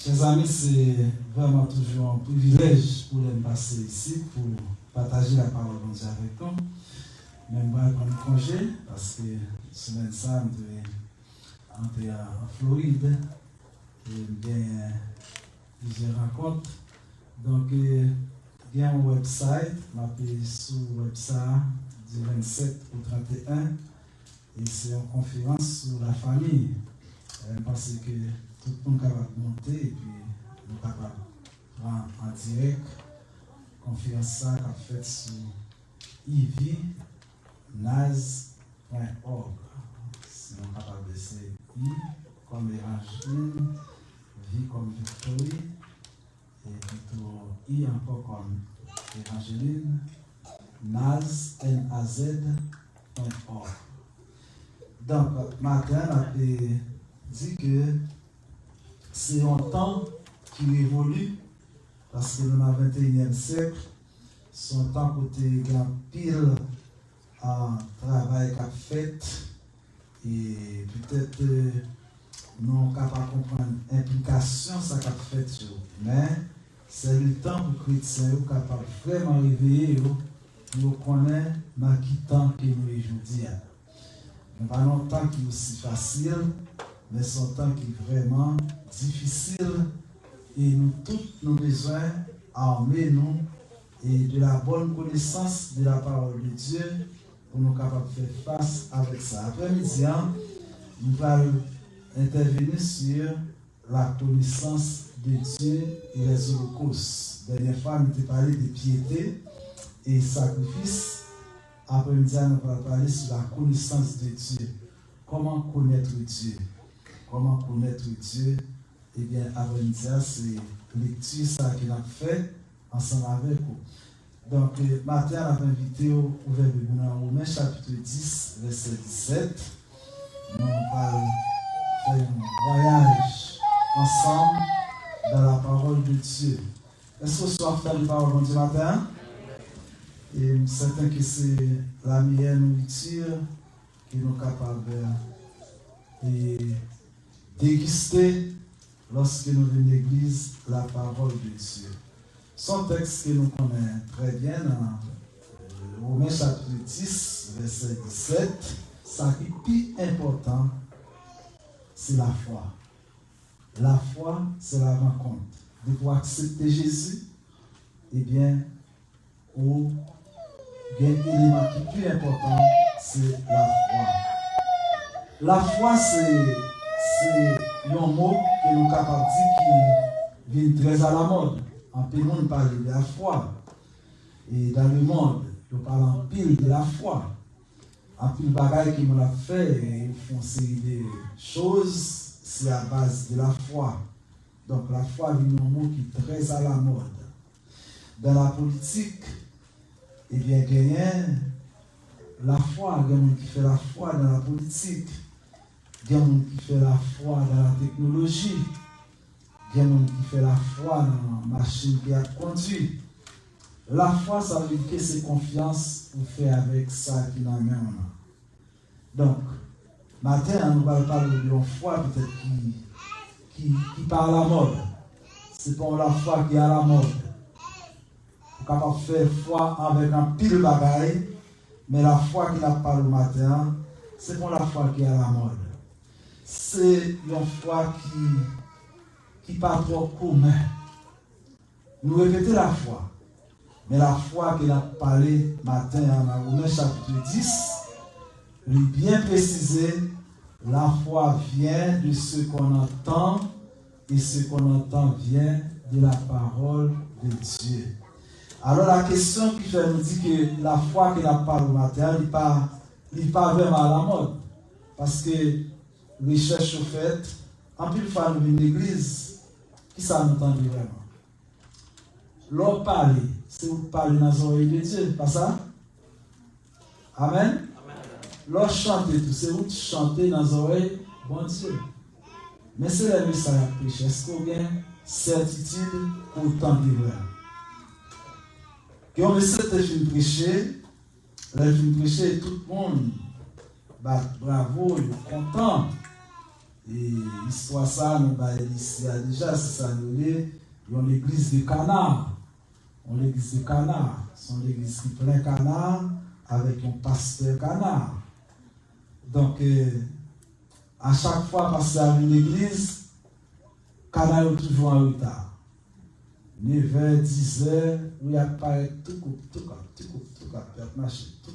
Chers amis, c'est vraiment toujours un privilège pour les passer ici, pour partager la parole de Dieu avec nous. Même moi, prendre congé, parce que semaine ça, je devais entrer en Floride, et bien plusieurs rencontres. Donc, il y a un website, je m'appelle sur le website du 27 au 31, et c'est une conférence sur la famille. Parce que tout le monde est capable de monter et puis nous sommes capables de prendre en direct conférence ça qu'a fait sur ivnaz.org. Si on est capable de essayer I comme Évangile, vie comme Victorie, et plutôt I encore comme Évangéline, naz.org. Donc, matin, on a dit que c'est un temps qui évolue parce que dans le 21e siècle, c'est un temps côté grand pile en travail qu'a fait et peut-être non capable de comprendre l'implication ça qu'a fait sur. Mais c'est le temps pour les chrétiens capable vraiment réveiller pour connaître dans quel temps que nous aujourd'hui. Ce n'est pas un temps qui est aussi facile, mais c'est un temps qui est vraiment difficile et nous tous nos besoins armer nous et de la bonne connaissance de la parole de Dieu pour nous capables de faire face avec ça. Après-midi, nous allons intervenir sur la connaissance de Dieu et les holocaustes. La dernière fois, nous avons parlé de piété et sacrifice. Après-midi, nous allons parler sur la connaissance de Dieu. Comment connaître Dieu? Comment connaître Dieu? Eh bien, après-midi, c'est lecture ça qu'il a fait ensemble avec vous. Donc, matin, on a invité au ouvert de Romains, chapitre 10, verset 17. Nous allons faire un voyage ensemble dans la parole de Dieu. Est-ce que vous souhaitez faire la parole de Dieu matin? Et c'est certain que c'est la meilleure nourriture que nous sommes capables de déguster lorsque nous venons à l'église, la parole de Dieu. Son texte que nous connaissons très bien dans Romains chapitre 10, verset 17, ça qui est plus important, c'est la foi. La foi, c'est la rencontre. De pouvoir accepter Jésus, eh bien, ou l'élément qui est plus important, c'est la foi. La foi, c'est un mot que nous sommes capables de dire qui vient très à la mode. En peu de monde parle de la foi. Et dans le monde, on parle en pile de la foi. En pile de bagages qui m'ont fait, ils font une série de choses, c'est à base de la foi. Donc la foi est un mot qui est très à la mode. Dans la politique, eh bien, il y a la foi, il y a des gens qui font la foi dans la politique, il y a des gens qui font la foi dans la technologie, il y a des gens qui font la foi dans la machine qui a conduit. La foi, ça veut dire que c'est confiance pour faire avec ça qui n'a rien. Donc, matin, nous allons parler d'une foi peut-être qui parle à la mode. C'est pas la foi qui est à la mode. Vous capable de faire foi avec un pile de bagaille, mais la foi qui n'a pas le matin, c'est pas la foi qui est à la mode. C'est une foi qui n'est pas trop commun. Nous répétons la foi, mais la foi qu'il a parlé matin en Romains chapitre 10, il est bien précisé, la foi vient de ce qu'on entend, et ce qu'on entend vient de la parole de Dieu. Alors la question qui fait nous dit que la foi qu'il a parlé au matin, il n'est pas vraiment à la mode. Parce que recherche au fait, en plus de faire une église, qui ça nous entend vraiment? L'on parle, c'est vous parler dans les oreilles de Dieu, pas ça? Amen? L'on chante tout, c'est vous chanter dans les oreilles, bon Dieu. Mais c'est le message à prêcher. Est-ce qu'on a certitude pour tant de vrai? Quand on essaie de prêcher, tout le monde bat bravo, il est content. Et l'histoire ça, nous ici déjà, c'est ça, nous avons l'église de Cana. L'église de Cana. C'est l'église qui plein Cana avec un pasteur Cana. Donc, à chaque fois, passer à une église, Cana est toujours en retard. 9h, 10h, où il apparaît tout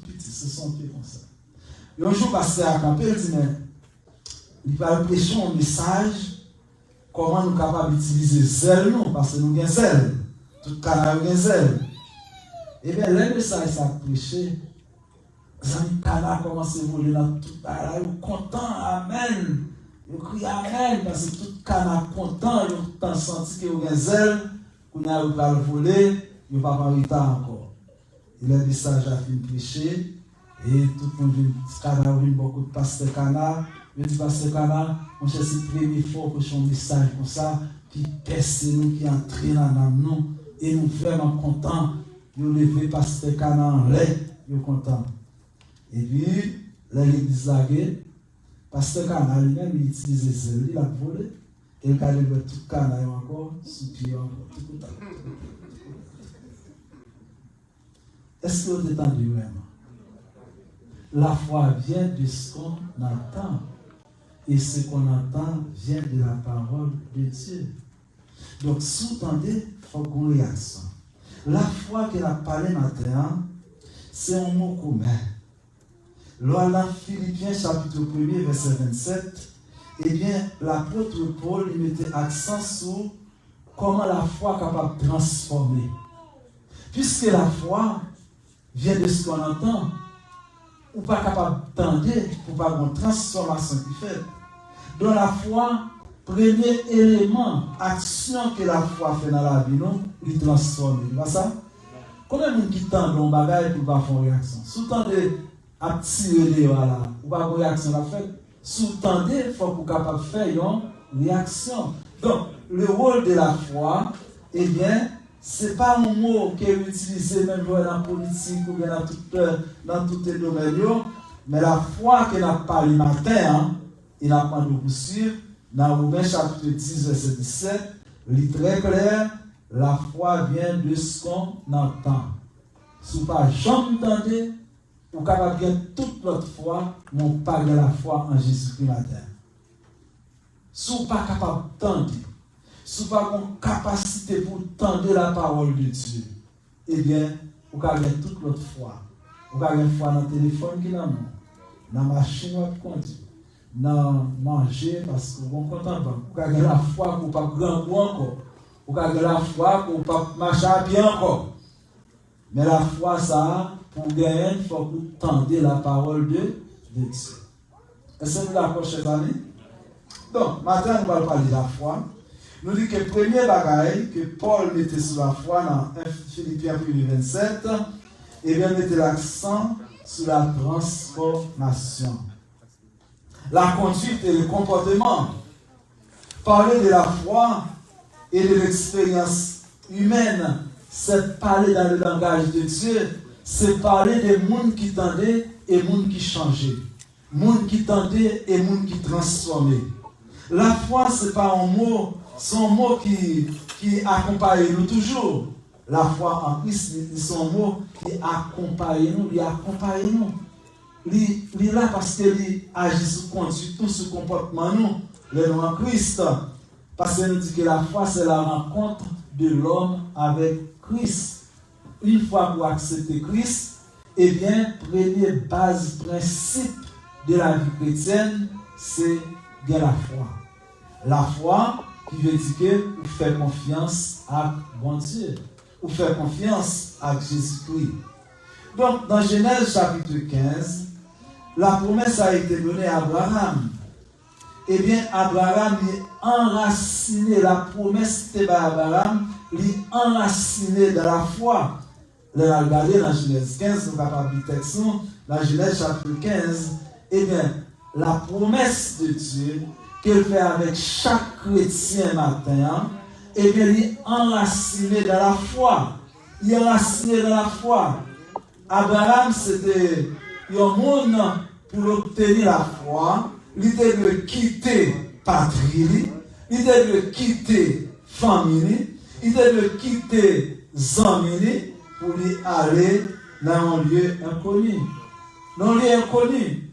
petit, ce sont pieds comme ça. Et un jour, passer à camper, il dit, mais il va prêcher un message, comment nous sommes capables d'utiliser zèle, nous, parce que nous avons zèle. Tout Cana a zèle. Et bien, le message ça prêché, les amis Cana commencent à voler dans tout Cana, ils sont contents, amen. Ils crient amen, parce que tout Cana content, ils ont senti que vous avez zèle, qu'on a le voler, ils ne vont pas arrêter encore. Et le message a fini prêcher, et tout le monde vient beaucoup de pasteurs Cana. Je dis pasteur Cana, on cherche la première fois que je un message comme ça, qui perce nous, qui entre dans nous, et nous vraiment contents. Nous lever pasteur Cana en l'air, nous contents. Et puis, l'église laguée, pasteur Cana lui-même, il utilise celle-là, il a volé, et il a levé tout Cana encore, sous pied encore, tout le temps. Est-ce que vous êtes entendu vraiment? La foi vient de ce qu'on entend. Et ce qu'on entend vient de la parole de Dieu. Donc, sous-tendez, il faut qu'on réaction. La foi qu'elle a parlé maintenant, c'est un mot commun. Lors dans Philippiens chapitre 1er, verset 27, eh bien, l'apôtre Paul il mettait accent sur comment la foi est capable de transformer. Puisque la foi vient de ce qu'on entend, ou pas capable d'entendre pour pas une transformation qui fait. Dans la foi, premier élément, action que la foi fait dans la vie, non, il transforme. Tu vois ça? Combien de gens qui tendent un bagage pour pas faire une réaction? Sous-tendez à tirer là, ou pas une réaction la fait. Sous-tendez, il faut qu'on soit capable de faire une réaction. Donc, le rôle de la foi, eh bien, ce n'est pas un mot qui est utilisé même dans la politique ou bien dans tous les domaines, mais la foi que n'a pas le matin, il n'a pas de coup sûr, dans Romains chapitre 10, verset 17, il est très clair, la foi vient de ce qu'on entend. Si vous n'avez jamais entendu, vous êtes capable de gagner toute votre foi, mais vous pas de la foi en Jésus-Christ matin. Si vous n'êtes pas capable d'entendre, si vous n'avez pas une capacité pour entendre la parole de Dieu, eh bien, vous avez toute votre foi. Vous avez une foi dans le téléphone qui est dans la machine qui conduit, dans manger, parce que vous êtes content. Vous avez la foi pour ne pas grand goût encore. Vous avez la foi pour ne pas marcher bien encore. Mais la foi, ça, pour gagner, il faut que vous entendiez la parole de Dieu. Est-ce que vous d'accord, chers amis? Donc, maintenant, nous allons parler de la foi. Nous disons que le premier bagage que Paul mettait sur la foi dans 1 Philippiens 27, et bien mettait l'accent sur la transformation. La conduite et le comportement. Parler de la foi et de l'expérience humaine, c'est parler dans le langage de Dieu, c'est parler des mondes qui tendaient et des mondes qui changeaient. Mondes qui tendaient et des mondes qui transformaient. La foi, ce n'est pas un mot, c'est un mot qui accompagne nous toujours. La foi en Christ, c'est un mot qui accompagne nous, Il est là parce qu'il agit sur conduit, tout ce comportement nous, le nom en Christ. Parce qu'il nous dit que la foi, c'est la rencontre de l'homme avec Christ. Une fois que vous acceptez Christ, eh bien, première base, principe de la vie chrétienne, c'est bien la foi. La foi qui veut dire que vous faites confiance à bon Dieu. Vous faites confiance à Jésus-Christ. Donc, dans Genèse chapitre 15, la promesse a été donnée à Abraham. Eh bien, Abraham est enraciné, la promesse était à Abraham, il est enraciné dans la foi. Là, regardez dans Genèse 15, nous avons vu le texte, dans Genèse chapitre 15, eh bien, la promesse de Dieu qu'il fait avec chaque chrétien matin, eh bien, il est enraciné dans la foi. Il est enraciné dans la foi. Abraham, c'était un monde pour obtenir la foi. Il devait quitter patrie, il de quitter famille, il de quitter amis pour aller dans un lieu inconnu. Dans un lieu inconnu,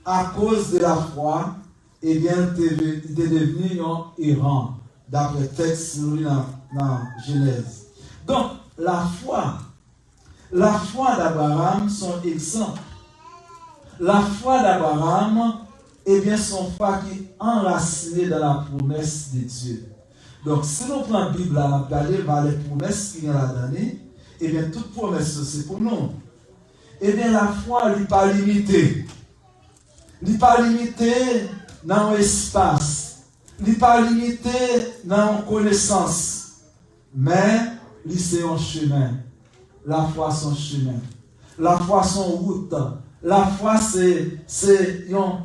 à cause de la foi, eh bien, il est devenu un errant, d'après le texte dans Genèse. Donc, la foi d'Abraham, son exemple. La foi d'Abraham, eh bien, son foi qui est enracinée dans la promesse de Dieu. Donc, si nous prenons la Bible, on va regarder les promesses qu'il y a là-dedans, eh bien, toute promesse, c'est pour nous. Eh bien, la foi n'est pas limitée. Elle n'est pas limitée dans l'espace. Elle n'est pas limitée dans la connaissance. Mais, c'est un chemin. La foi, c'est un chemin. La foi, c'est une route. La foi, c'est une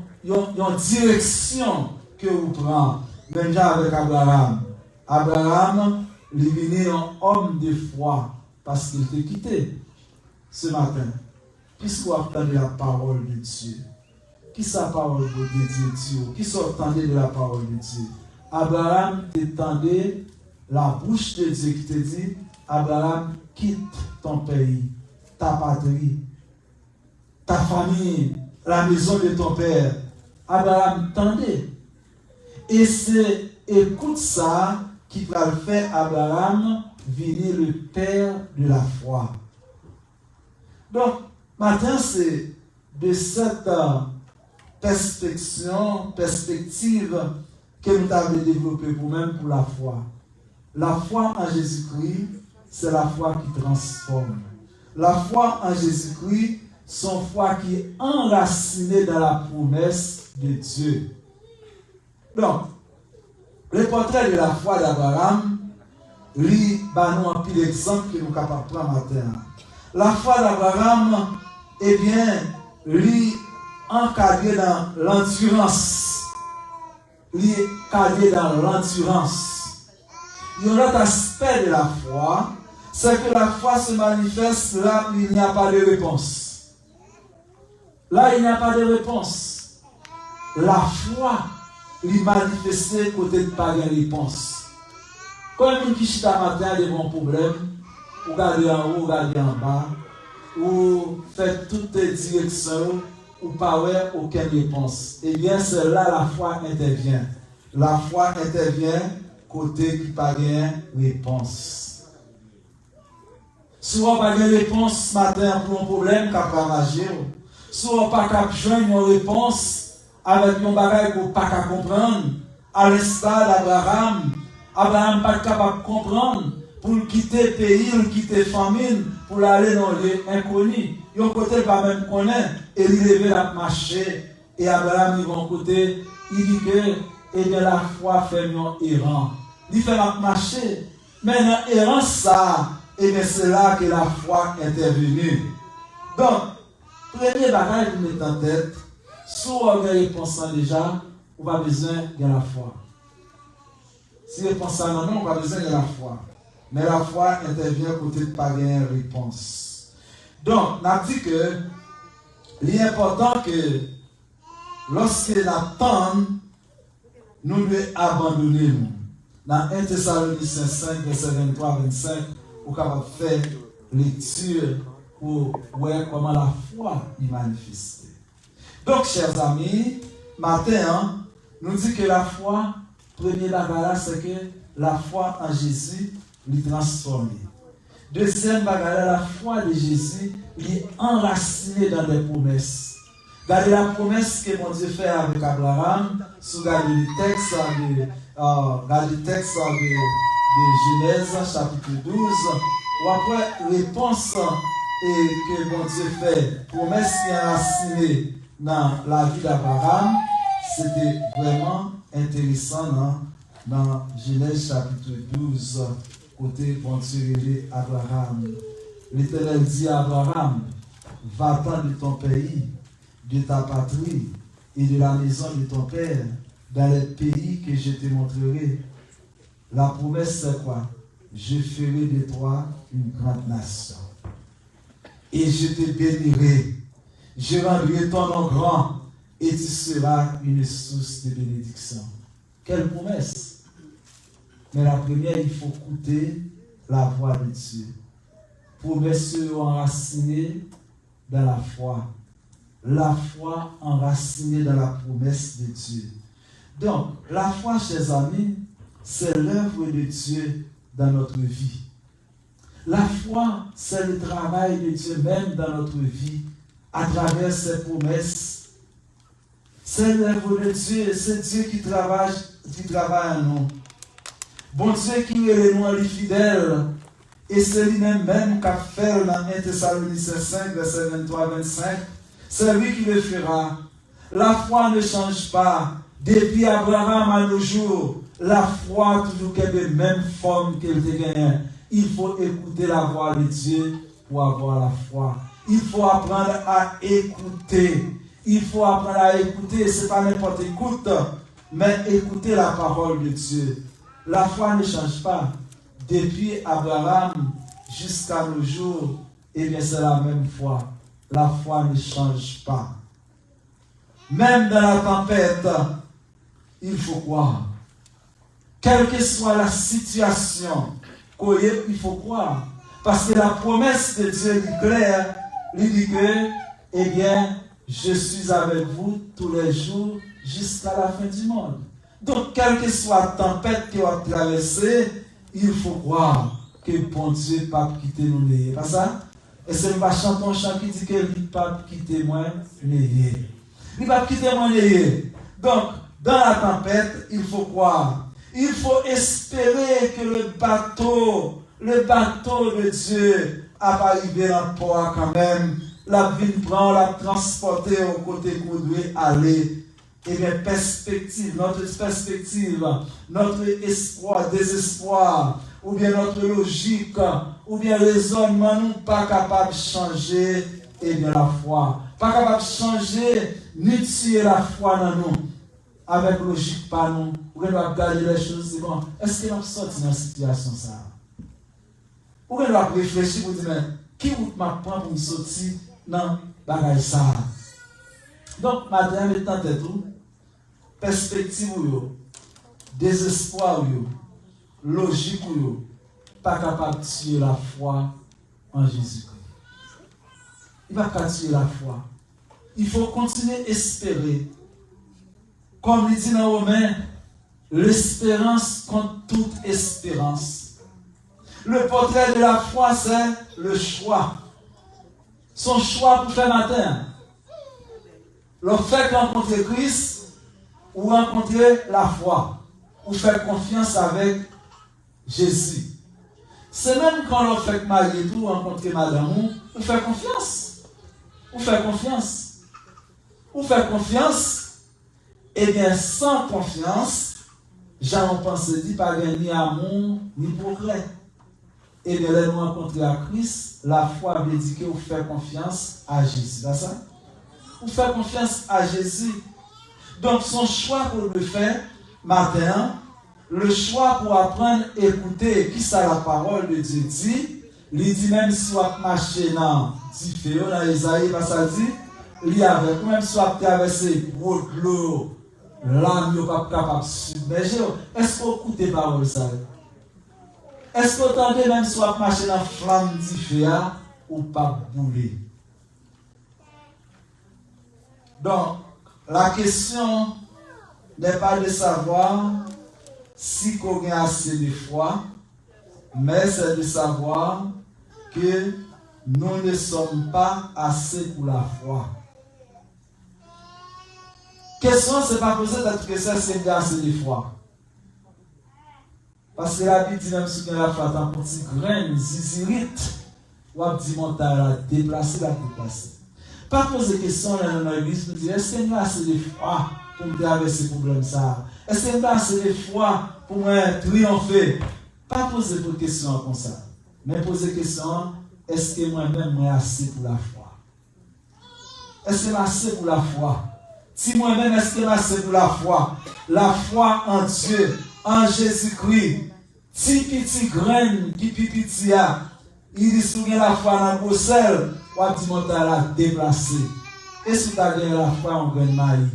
direction que vous prenez. Même avec Abraham. Abraham, il est venu un homme de foi parce qu'il t'a quitté ce matin. Puisque vous entendez la parole de Dieu. Qui est la parole de Dieu? Qui s'entendait de la parole de Dieu? Abraham t'entendait la bouche de Dieu qui te dit, Abraham, quitte ton pays, ta patrie, ta famille, la maison de ton père. Abraham tendait. Et c'est, écoute ça, qui va faire Abraham venir le père de la foi. Donc, maintenant, c'est de cette perspective que nous avons développée pour même pour la foi. La foi en Jésus-Christ, c'est la foi qui transforme. La foi en Jésus-Christ, c'est une foi qui est enracinée dans la promesse de Dieu. Donc, le portrait de la foi d'Abraham, lui, nous un pile d'exemples que nous sommes capables de prendre matin. La foi d'Abraham, eh bien, lui, encadré dans l'endurance. Lui, encadré dans l'endurance. Il y a un autre aspect de la foi, c'est que la foi se manifeste là où il n'y a pas de réponse. Là, il n'y a pas de réponse. La foi lui manifeste côté de pas de réponse. Quand une qui chita matin a des bons problèmes, ou regardez en haut, ou regardez en bas, ou faites toutes les directions, ou pas aucune réponse. Eh bien, c'est là la foi intervient. La foi intervient côté qui pas de réponse. Soit pas de réponse ce matin pour un problème qui a pas marché, soit pas qu'à joindre une réponse avec un bagage qu'on pas qu'à comprendre. À l'instar d'Abraham, Abraham pas capable de comprendre pour quitter le pays, pour quitter la famille, pour aller dans les inconnus. Il y a un côté pas même connaître et il lever la marcher. Et Abraham, il va un côté, il dit que et de la foi fait un errant. Il fait la marcher. Mais dans l'errant ça, et bien c'est là que la foi est intervenue. Donc, premier bagage que vous mettez en tête, si vous avez pensé déjà, vous n'avez pas besoin de la foi. Si vous pensez non, vous n'avez pas besoin de la foi. Mais la foi intervient côté de pas de réponse. Donc, on a dit que l'important que lorsque l'attend, nous devons abandonner. Dans 1 Thessaloniciens 5, verset 23-25, vous pouvez faire lecture pour voir comment la foi est manifestée. Donc, chers amis, matin, nous dit que la foi, premier bagage, c'est que la foi en Jésus lui transforme. Deuxième bagage, la foi de Jésus lui enracinée dans les promesses. Regardez la promesse que mon Dieu fait avec Abraham, sous le texte de Genèse, chapitre 12, ou après réponse que mon Dieu fait, promesse qui est enracinée dans la vie d'Abraham, c'était vraiment intéressant dans Genèse chapitre 12, côté bon Dieu révélé Abraham. L'Éternel dit à Abraham, va-t'en de ton pays, de ta patrie et de la maison de ton père, dans le pays que je te montrerai. La promesse c'est quoi? Je ferai de toi une grande nation. Et je te bénirai. Je rendrai ton nom grand et tu seras une source de bénédiction. Quelle promesse? Mais la première, il faut écouter la voix de Dieu. Promesses enracinées dans la foi. La foi enracinée dans la promesse de Dieu. Donc, la foi, chers amis, c'est l'œuvre de Dieu dans notre vie. La foi, c'est le travail de Dieu même dans notre vie, à travers ses promesses. C'est l'œuvre de Dieu, c'est Dieu qui travaille en nous. Bon Dieu qui est nous fidèle, et c'est lui-même qui a fait dans 1 Thessaloniciens 5, verset 23-25. C'est lui qui le fera. La foi ne change pas. Depuis Abraham à nos jours, la foi toujours qu'elle est de même forme qu'elle te gagne. Il faut écouter la voix de Dieu pour avoir la foi. Il faut apprendre à écouter. Il faut apprendre à écouter. Ce n'est pas n'importe écoute, mais écouter la parole de Dieu. La foi ne change pas. Depuis Abraham jusqu'à nos jours, eh bien c'est la même foi. La foi ne change pas. Même dans la tempête, il faut croire. Quelle que soit la situation, il faut croire. Parce que la promesse de Dieu est claire. Il dit que, eh bien, je suis avec vous tous les jours jusqu'à la fin du monde. Donc, quelle que soit la tempête qui va traverser, il faut croire que bon Dieu ne va pas quitter nous. Pas ça? Et c'est le chanton chant qui dit qu'il ne va pas quitter moi. Il ne va pas quitter moi. Donc, dans la tempête, il faut croire. Il faut espérer que le bateau de Dieu va arriver dans le port quand même. La vie prend, la transporter au côté où nous devons aller. Et bien, notre perspective, notre espoir, désespoir, ou bien notre logique, ou bien raisonnement, nous ne sommes pas capables de changer, et bien la foi. Pas capable de changer, ni tuer la foi dans nous. Avec logique, pas nous. Ou bien nous regarder les choses, c'est bon. Est-ce que nous sortons dans cette situation ça? Ou bien nous réfléchir pour dire, qui route m'a prend pour me sortir dans la ça? Donc, madame, étant tout, perspective ou désespoir ou logique ou pas capable de tuer la foi en Jésus-Christ. Il va pas tuer la foi. Il faut continuer à espérer. Comme il dit dans Romains, l'espérance contre toute espérance. Le portrait de la foi, c'est le choix. Son choix pour faire matin. Le fait rencontrer Christ, ou rencontrer la foi, ou faire confiance avec Jésus. C'est même quand on fait marier tout, rencontrer madame, ou faire confiance. Ou faire confiance. Ou faire confiance. Eh bien, sans confiance, Jean pensait dit pas ni amour, ni progrès. Et bien, là, nous rencontrer à Christ, la foi veut dire que vous faites confiance à Jésus. C'est ça? Vous faites confiance à Jésus. Donc, son choix pour le faire, matin, le choix pour apprendre à écouter qui ça la parole de Dieu dit, il dit même si on marche dans Tiféo, dans Isaïe, ça dit, il y avait, même si on traversé l'eau, l'âme n'est pas capable de submerger. Est-ce qu'on écoute les paroles ça? Est-ce qu'on entend même si on marche dans la flamme Tiféo ou pas bouler? Donc, la question n'est pas de savoir si on a assez de foi, mais c'est de savoir que nous ne sommes pas assez pour la foi. Question, ce n'est pas posée d'être que ça, c'est assez de foi. Parce que la Bible dit même si on a fait un petit grain, zizirite, ou un petit montagne, la déplacer. Pas poser question dans l'église, nous dire est-ce que nous avons assez de foi pour traverser ce problème ça? Est-ce que nous avons assez de foi pour triompher? Pas poser de questions comme ça, mais poser question est-ce que moi-même je suis assez pour la foi? Est-ce que je suis assez pour la foi? Si moi-même est-ce que je suis assez pour la foi? La foi en Dieu, en Jésus-Christ, petit grain qui petit a, il dit souvent la foi dans le Bruxelles. Ou à dire que la déplacé. Et si tu as gagné la foi, on gagne maïs.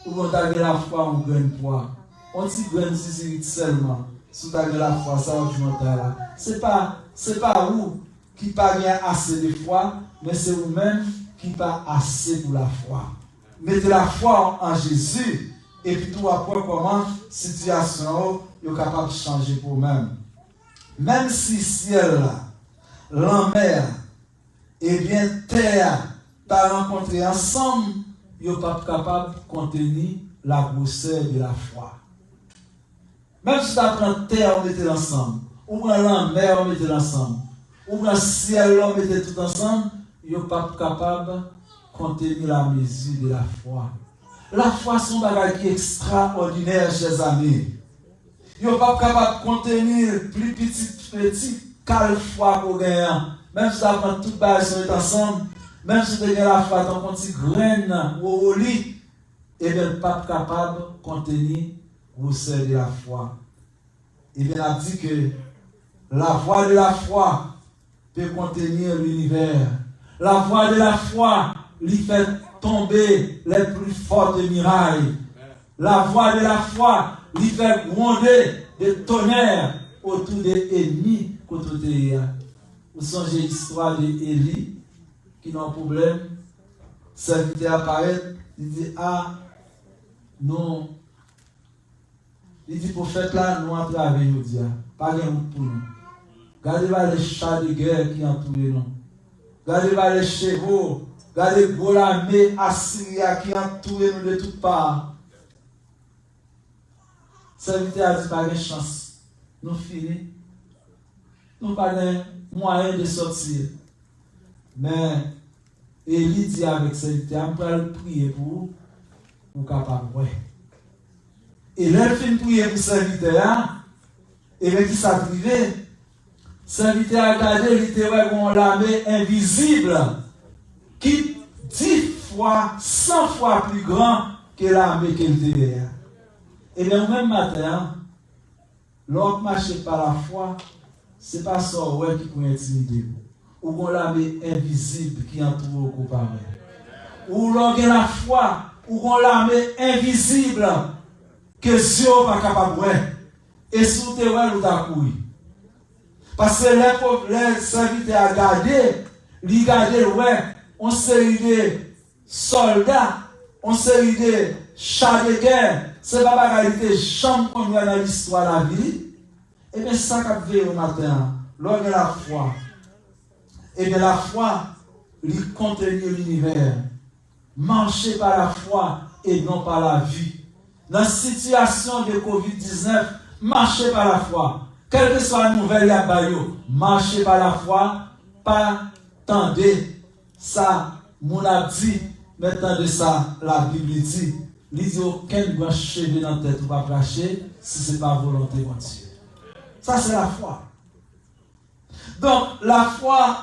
Ou tu as gagné la foi, on gagne poids. on dit graine zizirit seulement. Si tu as la foi, ça va du là. C'est pas vous qui pas bien assez de foi, mais c'est vous-même qui pas assez pour la foi. Mettez la foi en Jésus et puis tout va voir comment la situation est capable de changer pour vous-même. Même si ciel là, la mer et bien terre t'as rencontré ensemble, ils ne sont pas capables de contenir la grosseur de la foi. Même si tu prends terre, on mettait ensemble, ou prends la mer, on mettait ensemble, ou prends le ciel, on mettait tout ensemble, ils ne sont pas capables de contenir la mesure de la foi. La foi, c'est un bagage qui est extraordinaire, chers amis. Ils ne sont pas capables de contenir plus petit quelle foi qu'on gagne. Même si tu prends toute base ensemble, même si tu as la foi dans une petite graine ou au lit, et bien, pas capable de contenir le sel de la foi. Et bien, on a dit que la voix de la foi peut contenir l'univers. La voix de la foi lui fait tomber les plus fortes murailles. La voix de la foi lui fait gronder des tonnerres autour des ennemis contre eux. Vous songez l'histoire d'Élie qui n'a un problème. Serviteur apparaît, il dit ah non. Il dit prophète là, nous entrons avec nous, pas de route pour nous. Regardez les chats de guerre qui entourent nous. Regardez les chevaux, regardez l'armée assyrienne qui entoure nous de toutes parts. Serviteur a dit pas de chance. Nous finissons. Nous n'avons pas de moyen de sortir. Mais Élie dit avec serviteur, on peut prier pour capable. Et là, il fait prier pour serviteur, et bien qui s'est privé, serviteur a regardé, il était l'armée invisible, qui 10 fois, 100 fois plus grand que l'armée qu'il était. Et bien, au même matin, l'autre marche par la foi, ce n'est pas ça qui peut intimider. Ou l'armée invisible qui entoure au coupable. Ou l'on a la foi, ou on l'armée invisible que Dieu n'est pas capable de voir. Et si vous êtes là, vous avez couru. Parce que les serviteurs ont gardé, ils gardent, ouais, on série de soldats, on série de chars de guerre. Ce n'est pas la réalité, chambre qu'on a dans l'histoire de la vie. Et bien, ça qu'a fait au matin, l'homme de la foi. Et bien, la foi, lui contenir l'univers. Marcher par la foi et non par la vie. Dans la situation de COVID-19, marchez par la foi. Quelle que soit la nouvelle, marchez par la foi, pas tendez ça, mon a dit, mais tendez ça, la Bible dit. Il dit aucun doit cheveux dans la tête ou pas cracher si ce n'est pas volonté de Dieu. Ça, c'est la foi. Donc, la foi,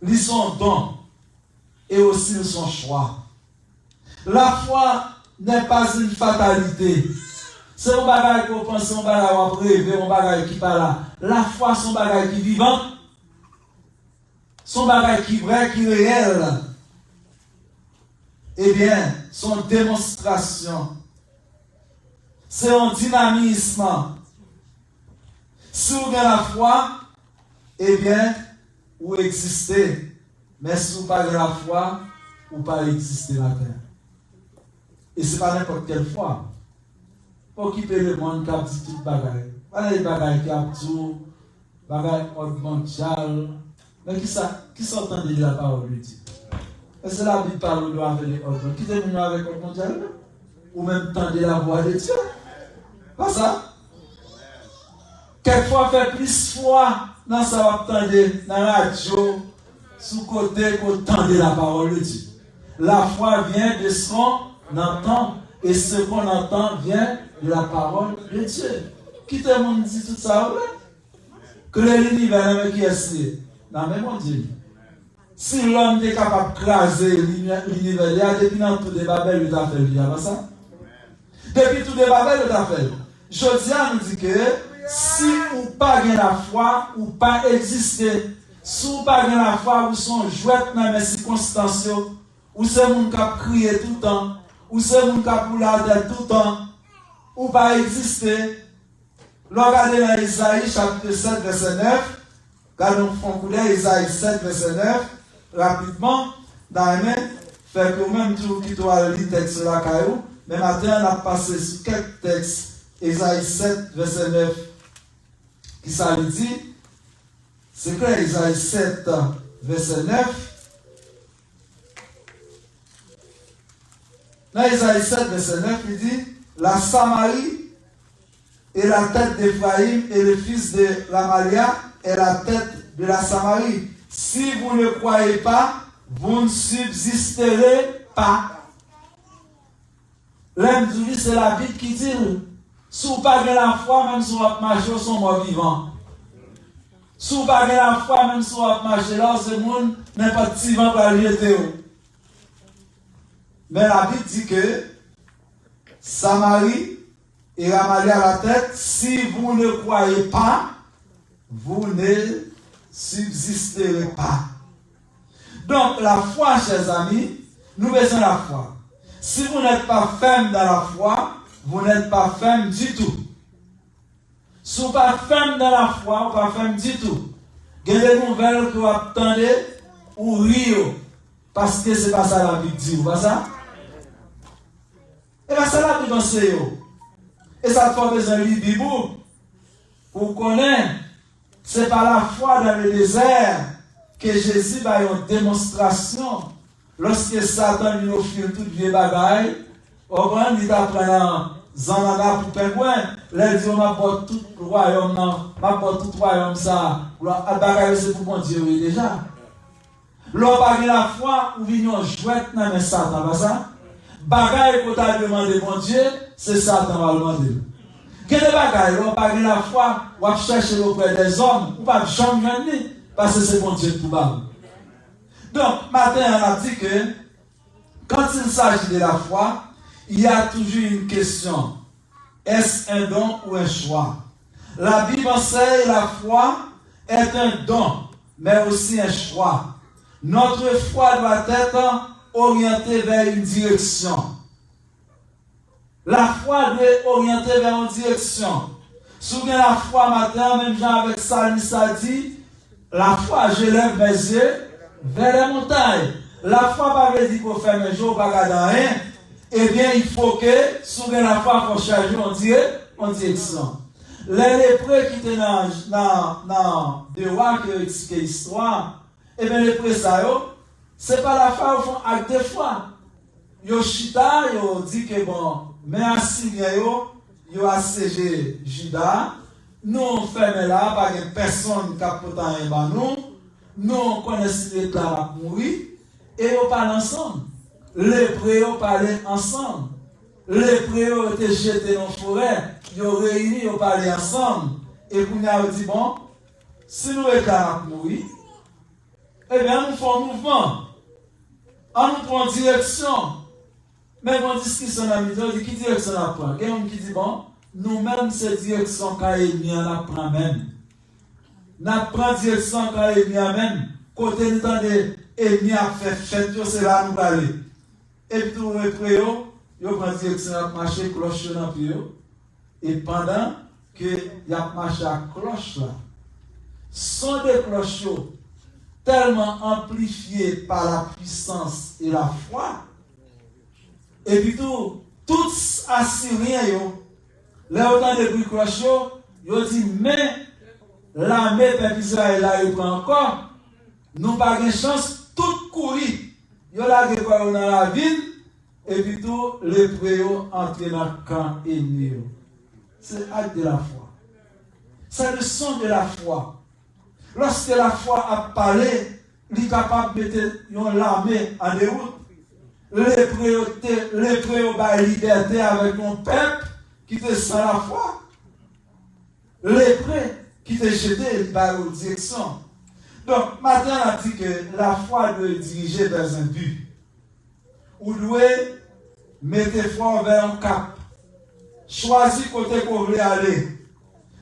ils sont don et aussi son choix. La foi n'est pas une fatalité. C'est un bagage qu'on pense, un bagage qu'on rêve, un bagage qui parle là. La foi, c'est un bagage qui est vivant. Son bagage qui est vrai, qui est réel. Eh bien, son démonstration. C'est un dynamisme. Si vous avez la foi, eh bien, vous existez. Mais si vous n'avez pas la foi, vous ne pouvez pas exister la terre. Et ce n'est pas n'importe quelle foi. Pour occuper le monde qui a dit tout bagaille. Pas les bagailles qui a tout, bagaille mondial. Mais qui s'entend de la parole de Dieu? Est-ce que la Bible parle de avec les ordres? Qui est venu avec l'ordre mondial? Ou même tendre la voix de Dieu? Pas ça? Quelquefois, faire plus foi dans ça va tendre dans la radio, sous côté qu'on tende la parole de Dieu. La foi vient de ce qu'on entend, et ce qu'on entend vient de la parole de Dieu. Qui te monde dit tout ça? Que l'univers qui est dans le même Dieu. Si l'homme est capable de craser l'univers, depuis dans tout de Babel, il a fait le avant ça. Depuis tout de Babel, il a fait. Josia nous dit que si ou pas gain la foi, ou pas exister, si ou pas gain la foi, ou sont joués dans les circonstances, ou c'est mon qui a crié tout le temps, ou c'est mon qui a pour la tête tout le temps, ou pas exister. Regardez dans Isaïe chapitre 7, verset 9. Quand nous faisons couler Isaïe 7, verset 9, rapidement, dans les mains, fait que même tout qui doit lire le texte là, mais maintenant, on a passé sur quelques textes. Isaïe 7, verset 9, qui ça lui dit? C'est que Isaïe 7, verset 9. Dans Isaïe 7, verset 9, il dit, la Samarie est la tête d'Éphraïm et le fils de Ramalia est la tête de la Samarie. Si vous ne croyez pas, vous ne subsisterez pas. L'homme dit, c'est la Bible qui dit, si vous n'avez pas la foi, même si vous marchez, vous sont morts vivants. Si vous n'avez pas la foi, même si vous marchez là, ce monde n'est pas si vent pour aller. Mais la Bible dit que Samarie et Ramalia à la tête, si vous ne croyez pas, vous ne subsisterez pas. Donc la foi, chers amis, nous besoin de la foi. Si vous n'êtes pas ferme dans la foi, vous n'êtes pas ferme du tout. Si vous n'êtes pas ferme dans la foi, vous n'êtes pas ferme du tout. Il y a des nouvelles que vous attendez ou rire. Parce que ce n'est pas ça la Bible dit, pas ça? Et bien c'est la Bible enseigne. Et ça te fait besoin de lire la Bible pour connaître. Ce n'est pas la foi dans le désert que Jésus a une démonstration. Lorsque Satan lui offre toutes les bagailles, au grand, il apprend Zanana pour pingouin, là il dit, on m'a pas tout le royaume, m'a pas tout le royaume, ça. La bagaille, c'est pour mon Dieu, déjà. L'on pas la foi, ou vient jouette dans le Satan, pas ça? Bagaille qu'on t'a demandé, mon Dieu, c'est Satan qui va le demander. Quelle bagaille, l'on pas la foi, ou à chercher auprès des hommes, ou pas jamais parce que c'est mon Dieu pour vous. Donc, matin, on a dit que quand il s'agit de la foi, il y a toujours une question. Est-ce un don ou un choix? La Bible enseigne la foi est un don, mais aussi un choix. Notre foi doit être orientée vers une direction. La foi doit être orientée vers une direction. Souvenez la foi matin, même Jean avec Salim ça dit, la foi, je lève mes yeux vers les montagnes. La foi, pas veut dire qu'on fait un jour, pas regarder rien. Eh bien, il faut que, souvenez la foi, qu'on charge en direction. Les lépreux qui étaient dans des rois qui expliquent l'histoire, eh bien, les lépreux, ça, c'est pas la foi, ils font acte de foi. Yo chita, yo dit que bon, mais Assyrien, yo assiégé Juda, nous on ferme là, pas de personne qui a pourtant un nous, nous on connaît l'état à mourir, et on parle ensemble. Les lépreux parlaient ensemble. Les lépreux étaient jetés dans la forêt, ils ont réuni, ils ont parlé ensemble. Et puis ils ont dit, bon, si nous étions à mourir, eh bien nous faisons un mouvement. On nous prend direction. Mais on discussion dans la maison, on dit qui direction on prend? Il y a un qui dit, bon, nous-mêmes, cette direction qu'on a mis, on la prend même. On prend direction qu'on a mis même. Côté nous temps de ennemi a fait fête, c'est là nous aller. Et puis tout le monde, il prend direction à marcher cloche dans le pied. Et pendant que il a marché à cloche là, son des cloches tellement amplifié par la puissance et la foi. Et puis tous Assyriens, les autant de bruit cloche, ils ont dit, mais l'armée de Israël là, il prend encore. Nous n'avons pas de chance, tout courir. Ils ont la dans la ville, et puis tout, les préaux entrent dans le camp ennemi. C'est l'acte de la foi. C'est le son de la foi. Lorsque la foi a parlé, il est capable de mettre l'armée en déroute. Les préaux ont la liberté avec un peuple qui te sans la foi. Les préaux qui te jeté par une direction. Donc, maintenant, on a dit que la foi doit diriger vers un but. Vous devez mettre foi vers un cap. Choisir côté qu'on veut aller.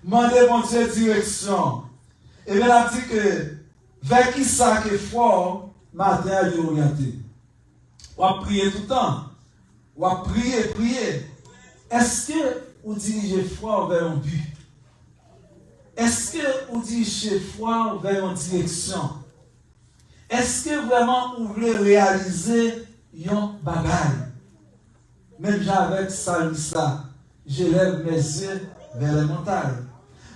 Demandez mon Dieu direction. Et bien, on a dit que vers qui ça qui est fort, matin, il est orienté. On va prier tout le temps. On va prier. Est-ce que vous dirigez foi vers un but? Est-ce que vous dirigez foi vers une direction? Est-ce que vraiment vous voulez réaliser un bagage? Même j'avec ça, j'élève mes yeux vers les montagnes.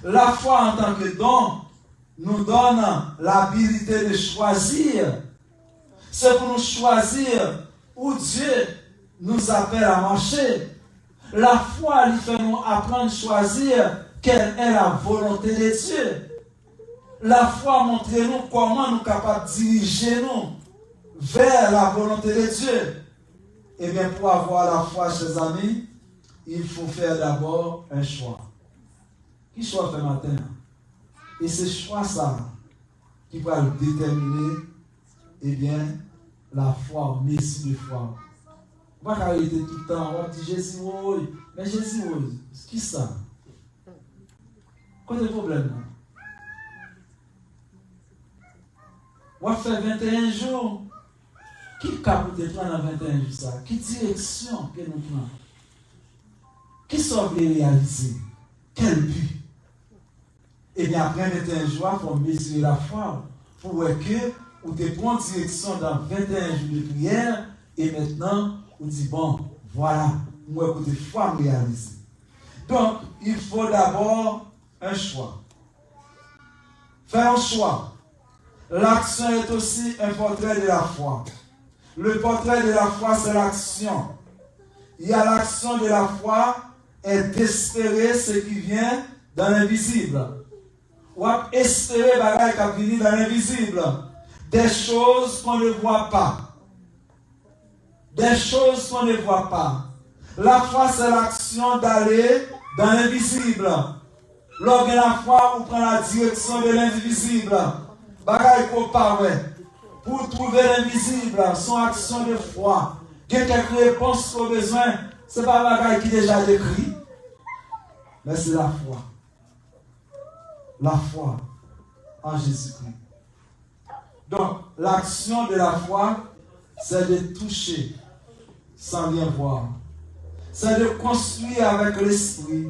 La foi en tant que don nous donne l'habilité de choisir. C'est pour nous choisir où Dieu nous appelle à marcher. La foi lui fait nous apprendre à choisir quelle est la volonté de Dieu. La foi montre nous comment nous sommes capables de diriger nous vers la volonté de Dieu. Et bien pour avoir la foi, chers amis, il faut faire d'abord un choix. Qui choix fait matin? Et c'est ce choix ça qui va déterminer, eh bien, la foi, messie de foi. On va pas arrêter tout le temps, on va dire Jésus, oui, mais Jésus, oui, qui ça? Quoi est le problème? On va faire 21 jours. Qui capable de prendre en 21 jours ça? Qui direction que nous prenons? Qui sont les réaliser? Quel but? Et bien après 21 jours, il faut mesurer la foi pour voir que vous te prenez direction dans 21 jours de prière et maintenant vous dites bon, voilà, moi écoutez, foi me réaliser. Donc, il faut d'abord un choix. Faire un choix. L'action est aussi un portrait de la foi. Le portrait de la foi, c'est l'action. Il y a l'action de la foi est d'espérer ce qui vient dans l'invisible. Ou espérer bagaille qui vient dans l'invisible. Des choses qu'on ne voit pas. Des choses qu'on ne voit pas. La foi, c'est l'action d'aller dans l'invisible. Lors de la foi, on prend la direction de l'invisible. Bagaille qu'on parle. Pour trouver l'invisible, son action de foi. Il y a quelques réponses qu'on a besoin. Ce n'est pas un bagaille qui est déjà décrit. Mais c'est la foi. La foi en Jésus-Christ. Donc, l'action de la foi, c'est de toucher sans rien voir. C'est de construire avec l'esprit,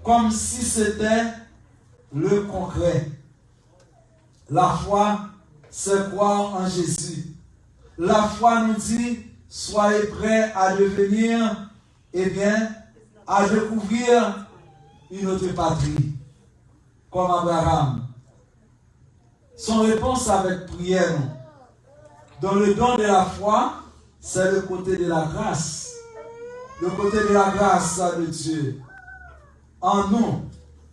comme si c'était le concret. La foi, c'est croire en Jésus. La foi nous dit, soyez prêts à devenir, eh bien, à découvrir une autre patrie, comme Abraham. Son réponse avec prière, dans le don de la foi, c'est le côté de la grâce. Le côté de la grâce de Dieu en nous.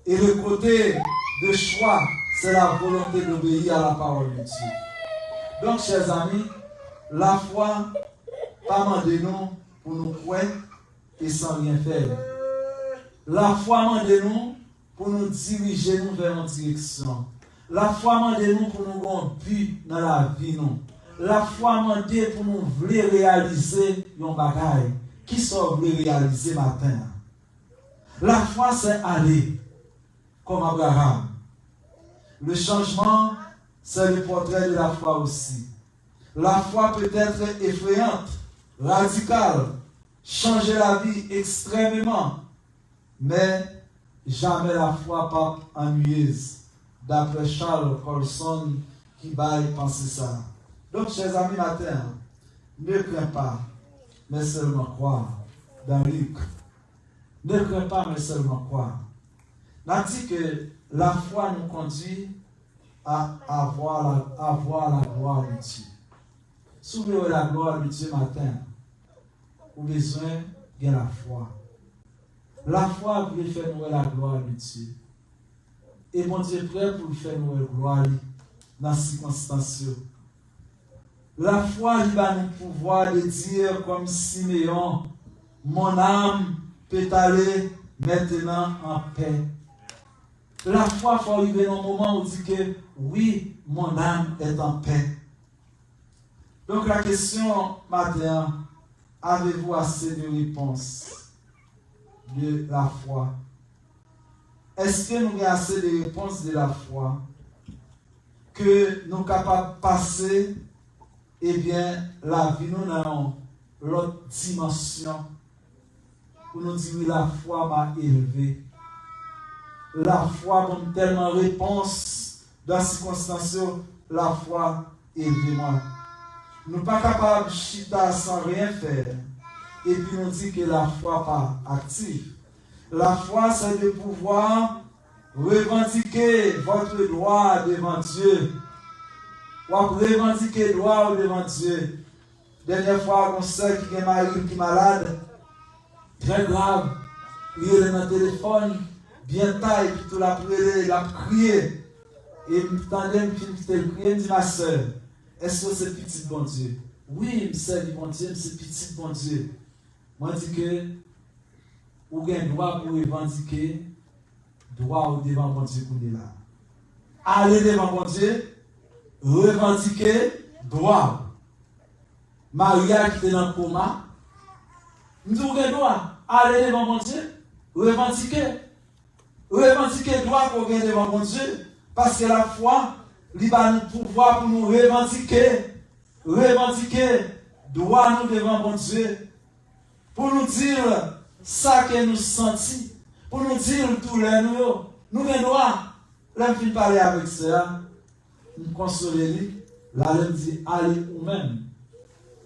Et le côté de choix, c'est la volonté d'obéir à la parole de Dieu. Donc, chers amis, la foi, pas mandez-nous pour nous croire et sans rien faire. La foi, mandez-nous pour nous diriger nous vers une direction. La foi, mandez-nous pour nous avoir un but dans la vie. Nous. La foi, mandez pour nous vouloir réaliser un bagage. Qui sont voulu réaliser matin? La foi, c'est aller comme Abraham. Le changement, c'est le portrait de la foi aussi. La foi peut être effrayante, radicale, changer la vie extrêmement, mais jamais la foi pas ennuyeuse. D'après Charles Colson, qui va y penser ça. Donc, chers amis, matin, ne crains pas, mais seulement croire. Dans Luc, ne crains pas, mais seulement croire. On dit que la foi nous conduit à avoir la gloire de Dieu. Si vous voulez la gloire de Dieu matin, vous avez besoin de la foi. La foi veut faire nous la gloire de Dieu. Et mon Dieu est prêt pour faire nous la gloire dans ces circonstances. La foi il va nous pouvoir de dire comme Siméon, mon âme peut aller maintenant en paix. La foi, il faut arriver dans un moment où on dit que oui, mon âme est en paix. Donc la question matin, avez-vous assez de réponses de la foi? Est-ce que nous avons assez de réponses de la foi que nous sommes capables de passer, eh bien, la vie nous dans l'autre dimension pour nous dire oui, la foi m'a élevé. La foi comme tellement réponse dans ces circonstances, la foi élevé moi. Nous ne sommes pas capables de chita sans rien faire. Et puis nous dit que la foi pas active. La foi, c'est de pouvoir revendiquer votre droit devant Dieu. Ou revendiquer droit devant Dieu. Dernière fois, on sait qu'il y a un mari qui est malade, très grave. Il est dans le téléphone, bien taille, puis tout l'a prié, il a crié. Et il m'entendait, il me dit, ma soeur, est-ce que c'est petit bon Dieu? Oui, je sais, bon Dieu, c'est petit bon Dieu. Moi, je dis que vous avez un droit pour revendiquer droit devant bon Dieu pour là. Allez devant bon Dieu, revendiquer droit. Maria qui était dans le coma, nous avons le droit. Allez devant mon Dieu, revendiquer. Revendiquer le droit pour gagner devant mon Dieu. Parce que la foi, il va nous pouvoir pour nous revendiquer. Revendiquer droit nous devant mon Dieu. Pour nous dire ça que nous sentons. Pour nous dire tout le nous. Nous avons le droit. Là, je parler avec ça. Nous consoler. Là, je me dis, allez vous-même.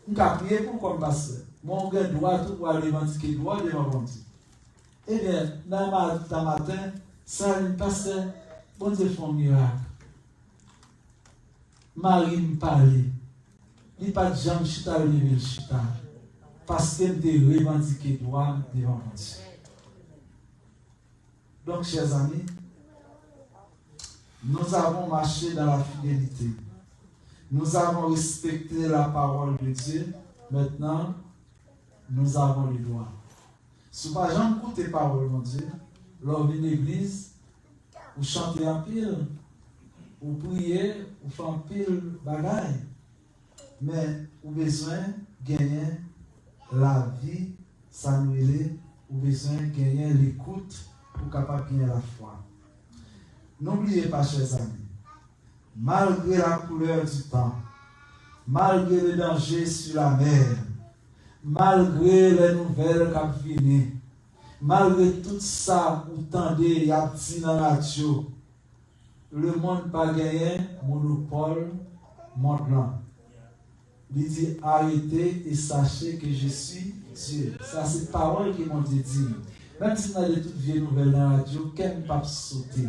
Je vais prier pour comme pasteur. Moi, je dois tout pour aller revendiquer droit devant mon Dieu. Eh bien, dans le matin, ça, le pasteur, bon Dieu fait un miracle. Marie me parlait. Il n'y a pas de gens qui chita levé le chita. Parce qu'elle a revendiqué droit devant mon Dieu. Donc, chers amis, nous avons marché dans la fidélité. Nous avons respecté la parole de Dieu. Maintenant, nous avons le droit. Si vous n'avez jamais écouté la parole de Dieu, lors d'une église, vous chantez en pile, vous priez, vous faites en pile bagaille. Mais vous avez besoin de gagner la vie, ça nous est, vous avez besoin de gagner l'écoute pour capable gagner la foi. N'oubliez pas, chers amis, malgré la couleur du temps, malgré les dangers sur la mer, malgré les nouvelles qui viennent, malgré tout ça, vous tendez, il y a dit dans la radio, le monde n'a pas gagné monopole monde. Il dit arrêtez et sachez que je suis Dieu. Ça, c'est parole qui m'ont dit. Même si on a de toutes vieilles nouvelles dans la radio, qu'elle ne peut pas sauter.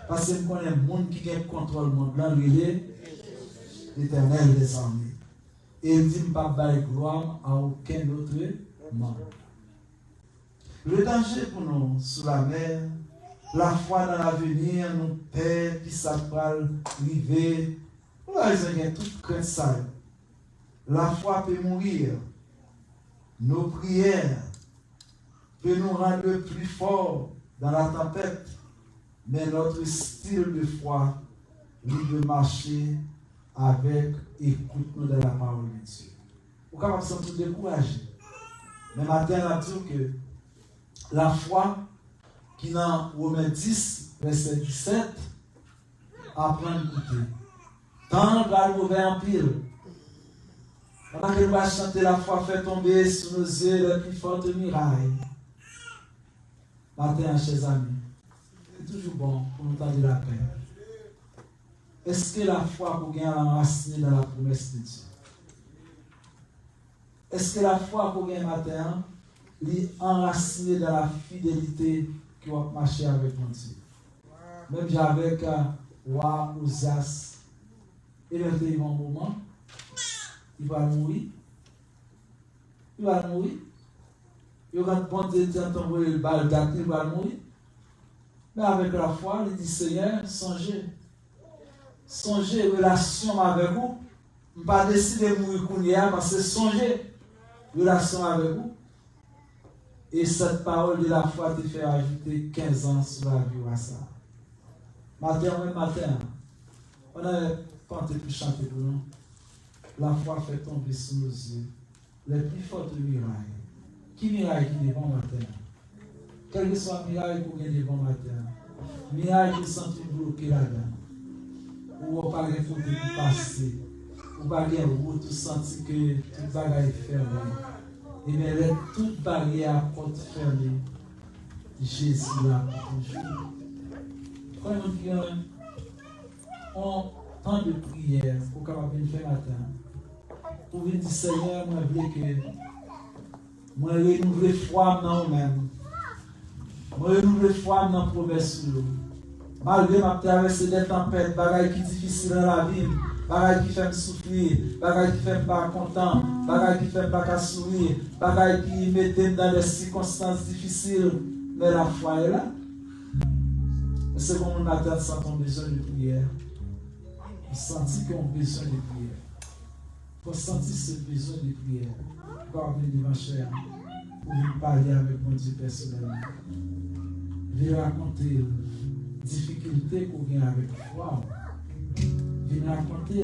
Parce que je connais un monde qui a le contrôle du monde, il est l'Éternel des armées. Et il dit ne pas donner gloire à aucun autre monde. Le danger pour nous sur la mer, la foi dans l'avenir, nous perd, qui s'appelle, arriver. Nous avons toute crainte ça. La foi peut mourir. Nos prières peuvent nous rendre plus forts dans la tempête. Mais notre style de foi, lui, de marcher avec écoute-nous de la parole de Dieu. Vous pouvez se sentir découragé. Mais matin, on a dit que la foi, qui dans Romains 10, verset 17, apprend à écouter. Tant va mauvais en pile. Pendant qu'elle va chanter, la foi fait tomber sur nos yeux les plus fortes murailles. Matin, chers amis, c'est toujours bon pour nous tendre la paix. Est-ce que la foi pour gagner enraciné dans la promesse de Dieu? Est-ce que la foi pour gagner matin est enracinée dans la fidélité qui va marcher avec mon Dieu? Même j'avais qu'un roi Ozias, il va arriver un moment, il va mourir. Il va mourir. Il va bon Dieu t'envoyer le bal d'acte, il va mourir. Mais avec la foi, il dit Seigneur, songez. Songez, relation avec vous. Je ne vais pas décider de mourir pour hier, parce que songez, relation avec vous. Et cette parole de la foi te fait ajouter 15 ans sur la vie à ça. Matin, on a tenté de chanter pour nous. La foi fait tomber sous nos yeux les plus fortes murailles. Qui miraille qui est devant matin? Quel que soit le miraille pour gagner devant matin. Miraille qui sont bloqués là-dedans. Ou on pas de faute pour passer. Ou pas de route, ou sentir que tout le bagage est fermé. Et bien, avec toute barrière à porte fermée, Jésus là pour toujours. Quand on a temps de prière pour capable de faire matin, pour venir dire Seigneur, moi je veux que moi renouveler foi dans moi-même. Moi renouveler foi dans la promesse. Malgré ma traversée des tempêtes, bagaille qui difficile dans la vie, bagaille qui fait me souffrir, bagaille qui fait me pas content, bagaille qui fait me pas sourire, bagaille qui me dans des circonstances difficiles, mais la foi est là. C'est comme on attend sans ton besoin de prière. On sentit qu'on a besoin de prière. On sentit ce besoin de prière. Pour venir devant cher, pour venir parler avec mon Dieu personnellement. Venir raconter difficultés qu'on vient avec foi. Venir raconter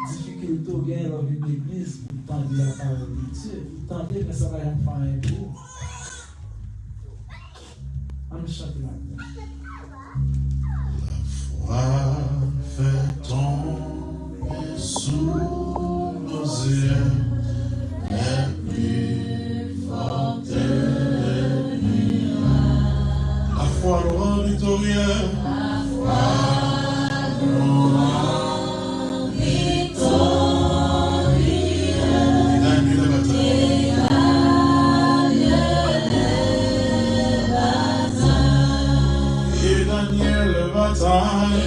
difficultés qu'on vient dans l'église pour tendre la parole de Dieu. Pour tendre que ça va y faire un peu. On chante là. La foi fait tomber sous nos yeux les plus fortes miracles. La foi nous rend victorieux. La foi nous rend victorieux. Il a gagné la bataille. Il a gagné la bataille.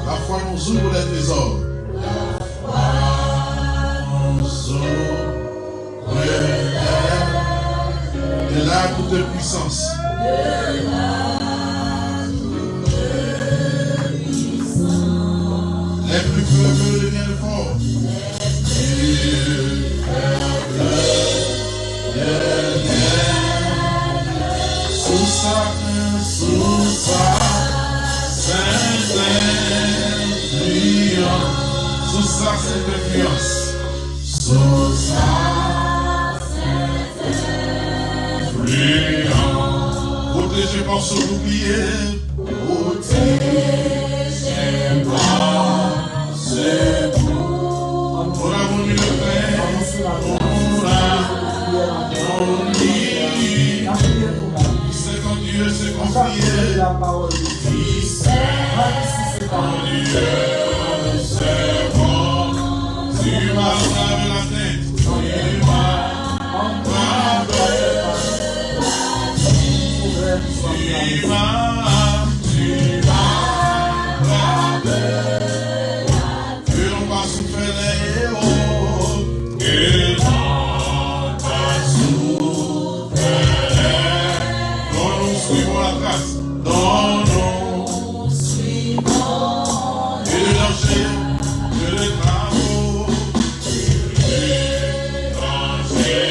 La foi nous ouvre les trésors. La foi nous ouvre de l'arbre de puissance. Les plus faibles deviennent forts. Sous sa sainte influence, sous sa sainte influence, sous sa sainte influence, protégé par son bouclier, protégé par ce bouclier. On a voulu le faire, on a mis. C'est quand Dieu s'est confié. La parole de Dieu. C'est quand Dieu c'est bon. Tu m'as lavé la tête. Tu m'as lavé la tête. Tu m'as lavé. Que l'on va souffrir les héros. Que l'on va souffrir. Nous suivons la trace. Non, nous suivons. Et le danger, et les travaux. Et le danger,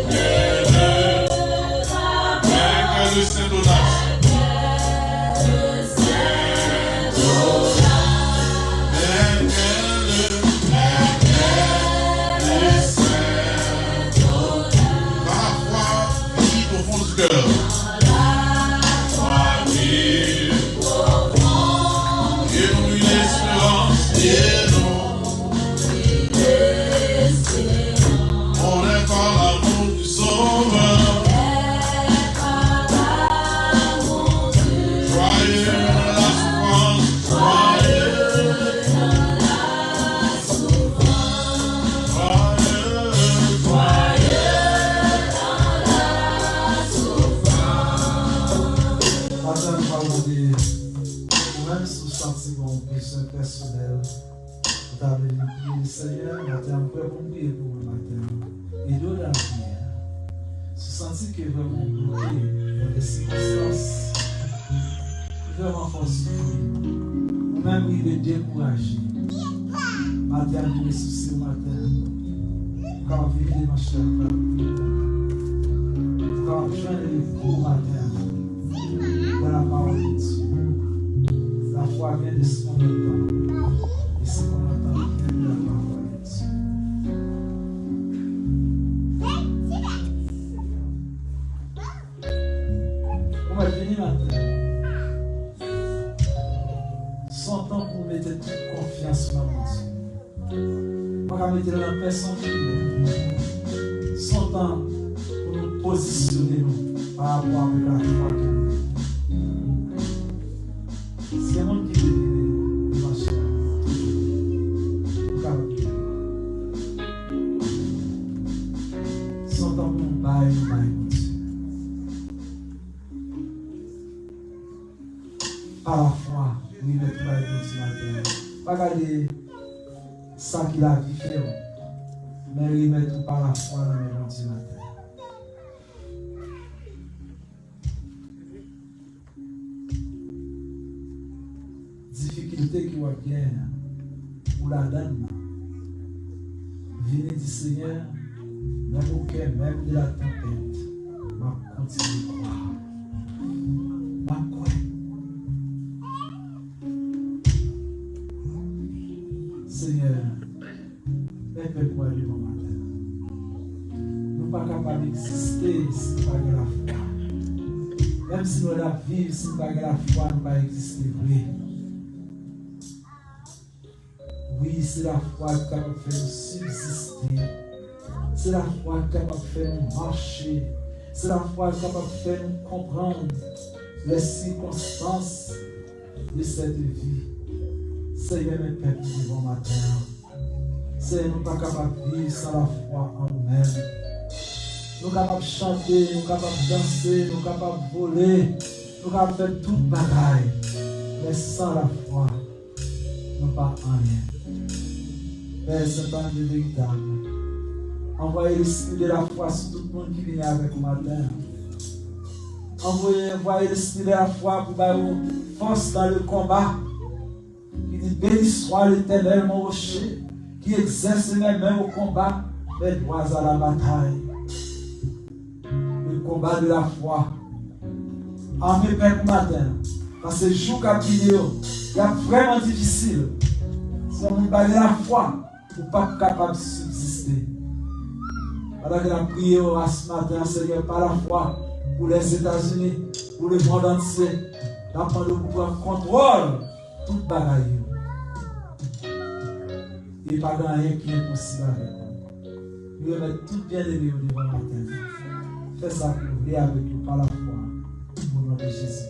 et le travaux. Mais que le Saint-Audace. Que vraiment bloqué dans des circonstances vraiment forcées, ou même il est découragé. Matin, il est souci au matin. Quand on vient de marcher, quand on joint le coup au matin, dans la parole de Dieu, la foi vient de ce qu'on entend. Et ce qu'on entend vient de la parole de Dieu. Son temps pour mettre toute confiance pas mettre dans personne. Son temps pour nous positionner par rapport avec la foi que nous. C'est un monde qui veut marcher. Son temps pour nous bailler, par la foi, nous mettons dans le pas regarder ça qu'il a différent, mais remettre par la foi dans le ventilateur. Difficulté qui va bien pour la dame, venez du Seigneur, même au cœur, même de la tempête, ma continue à croire. Ma croix. Seigneur, fais quoi le bon matin. Nous ne sommes pas capables d'exister si nous n'avons pas la foi. Même si nous la vivons, si nous n'avons pas la foi, nous ne pouvons pas exister. Oui, c'est la foi qui est capable de faire nous subsister. C'est la foi qui est capable de faire nous marcher. C'est la foi qui est capable de faire nous comprendre les circonstances de cette vie. Seigneur, mes pères, du bon matin. Seigneur, nous ne sommes pas capables de vivre sans la foi en nous-mêmes. Nous sommes capables de chanter, nous sommes capables de danser, nous sommes capables de voler, nous sommes capables de faire toute bataille. Mais sans la foi, nous ne sommes pas en rien. Père, c'est un Dieu véritable. Envoyez l'esprit de la foi sur tout le monde qui vient avec le matin. Envoyez l'esprit de la foi pour avoir force dans le combat. Qui dit béni soit l'Éternel, mon rocher, qui exerce les mains au combat, les doigts à la bataille. Le combat de la foi. En mes pères matin, dans ces jours capillés, il y a vraiment difficile. Si on ne pas de la foi, ou pas capable de subsister. Alors que la prière à ce matin, Seigneur, par la foi, pour les États-Unis, pour le monde entier, d'apprendre le pouvoir contrôle toute bagaille. Il n'y a pas rien qui est impossible avec nous. Nous remettons tout bien aimé au devant matin. Fais ça pour vous avec nous par la foi. Au nom de Jésus.